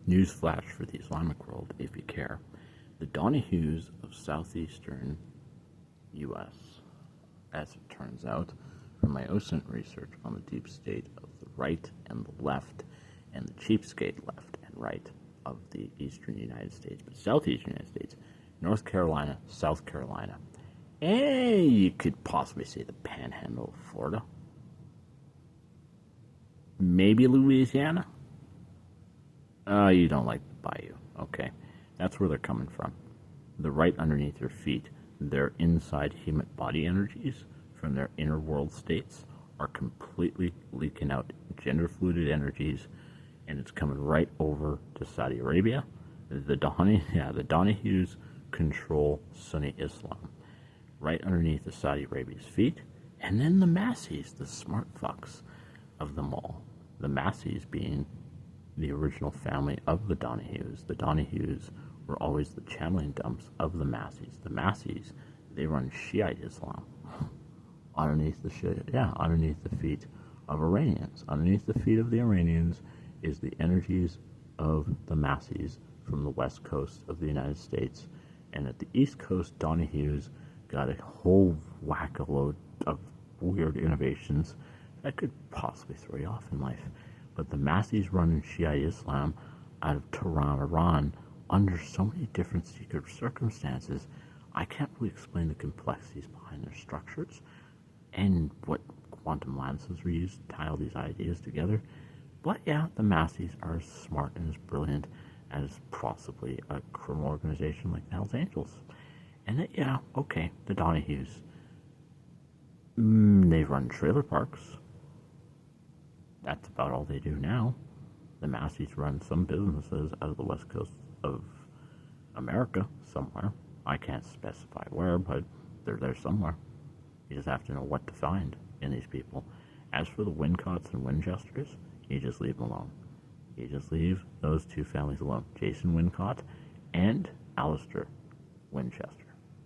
Newsflash for the Islamic world, if you care. The Donahues of southeastern U.S., as it turns out, from my OSINT research on the deep state of the right and the left, and the cheapskate left and right of the eastern United States, but southeastern United States, North Carolina, South Carolina, and you could possibly say the panhandle of Florida, maybe Louisiana. You don't like the bayou. Okay, that's where they're coming from. They're right underneath your feet. Their inside human body energies from their inner world states are completely leaking out gender fluid energies, and it's coming right over to Saudi Arabia. The Donahues control Sunni Islam right underneath the Saudi Arabia's feet, and then the Masseys, the smart fucks of them all. The Masseys being the original family of the Donahues. The Donahues were always the channeling dumps of the Masseys. The Masseys, they run Shiite Islam underneath the feet of Iranians. Underneath the feet of the Iranians is the energies of the Masseys from the west coast of the United States. And at the east coast, Donahues got a whole whack-a-load of weird innovations that could possibly throw you off in life. But the Masseys run Shiite Islam out of Tehran, Iran, under so many different secret circumstances, I can't really explain the complexities behind their structures and what quantum lattices were used to tie all these ideas together. But yeah, the Masseys are as smart and as brilliant as possibly a criminal organization like the Hells Angels. And that, yeah, okay, the Donahues. They run trailer parks. That's about all they do now. The Masseys run some businesses out of the west coast of America somewhere. I can't specify where, but they're there somewhere. You just have to know what to find in these people. As for the Wincotts and Winchesters, you just leave them alone. You just leave those two families alone. Jason Wincott and Alistair Winchester.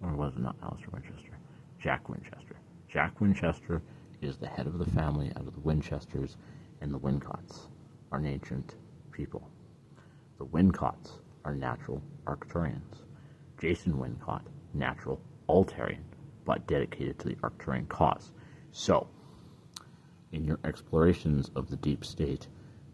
Or was it not Alistair Winchester? Jack Winchester. Jack Winchester is the head of the family out of the Winchesters, and the Wincotts are an ancient people. The Wincotts are natural Arcturians. Jason Wincott, natural Altarian, but dedicated to the Arcturian cause. So, in your explorations of the deep state,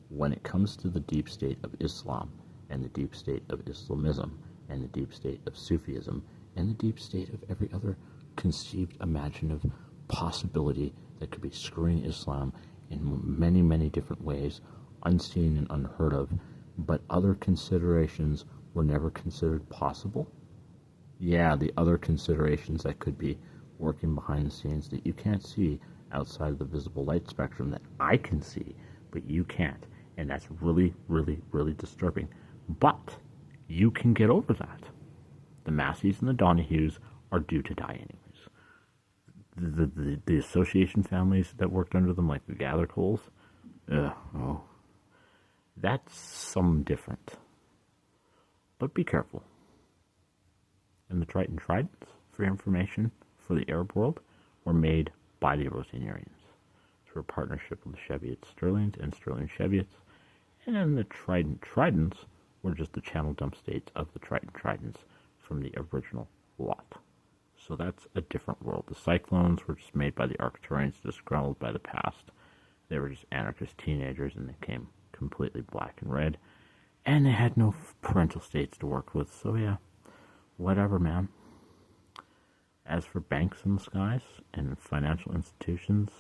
when it comes to the deep state of Islam, and the deep state of Islamism, and the deep state of Sufism, and the deep state of every other conceived, imaginative possibility that could be screwing Islam in many, many different ways, unseen and unheard of, but other considerations were never considered possible. Yeah, the other considerations that could be working behind the scenes that you can't see outside of the visible light spectrum that I can see, but you can't. And that's really, really, really disturbing. But you can get over that. The Masseys and the Donahues are due to die anyways. The association families that worked under them, like the Gathercoles, that's something different. But be careful. And the Triton Tridents, for your information, for the Arab world, were made by the Rosinarians through a partnership with the Cheviot Sterlings and Sterling Cheviots. And then the Trident Tridents were just the channel dump states of the Triton Tridents from the original lot. So that's a different world. The Cyclones were just made by the Arcturians, disgruntled by the past. They were just anarchist teenagers, and they came completely black and red. And they had no parental states to work with, so yeah, whatever, man. As for banks in the skies and financial institutions,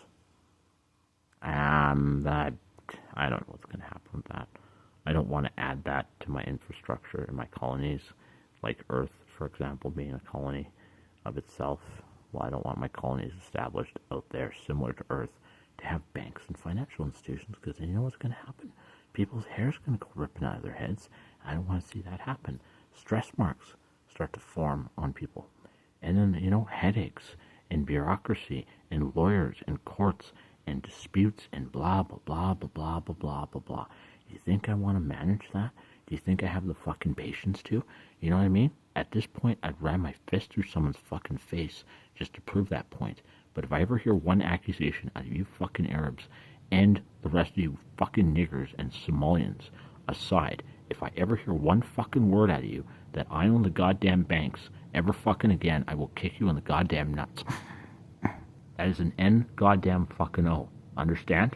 I don't know what's going to happen with that. I don't want to add that to my infrastructure in my colonies, like Earth, for example, being a colony of itself. Well, I don't want my colonies established out there, similar to Earth, to have banks and financial institutions, because then you know what's going to happen? People's hair's going to go ripping out of their heads. I don't want to see that happen. Stress marks start to form on people. And then, headaches and bureaucracy and lawyers and courts and disputes and blah, blah, blah, blah, blah, blah, blah, blah, blah. Do you think I want to manage that? Do you think I have the fucking patience to? You know what I mean? At this point, I'd ram my fist through someone's fucking face just to prove that point. But if I ever hear one accusation out of you fucking Arabs and the rest of you fucking niggers and Somalians aside, If I ever hear one fucking word out of you that I own the goddamn banks ever fucking again, I will kick you in the goddamn nuts. That is an N goddamn fucking O. Understand?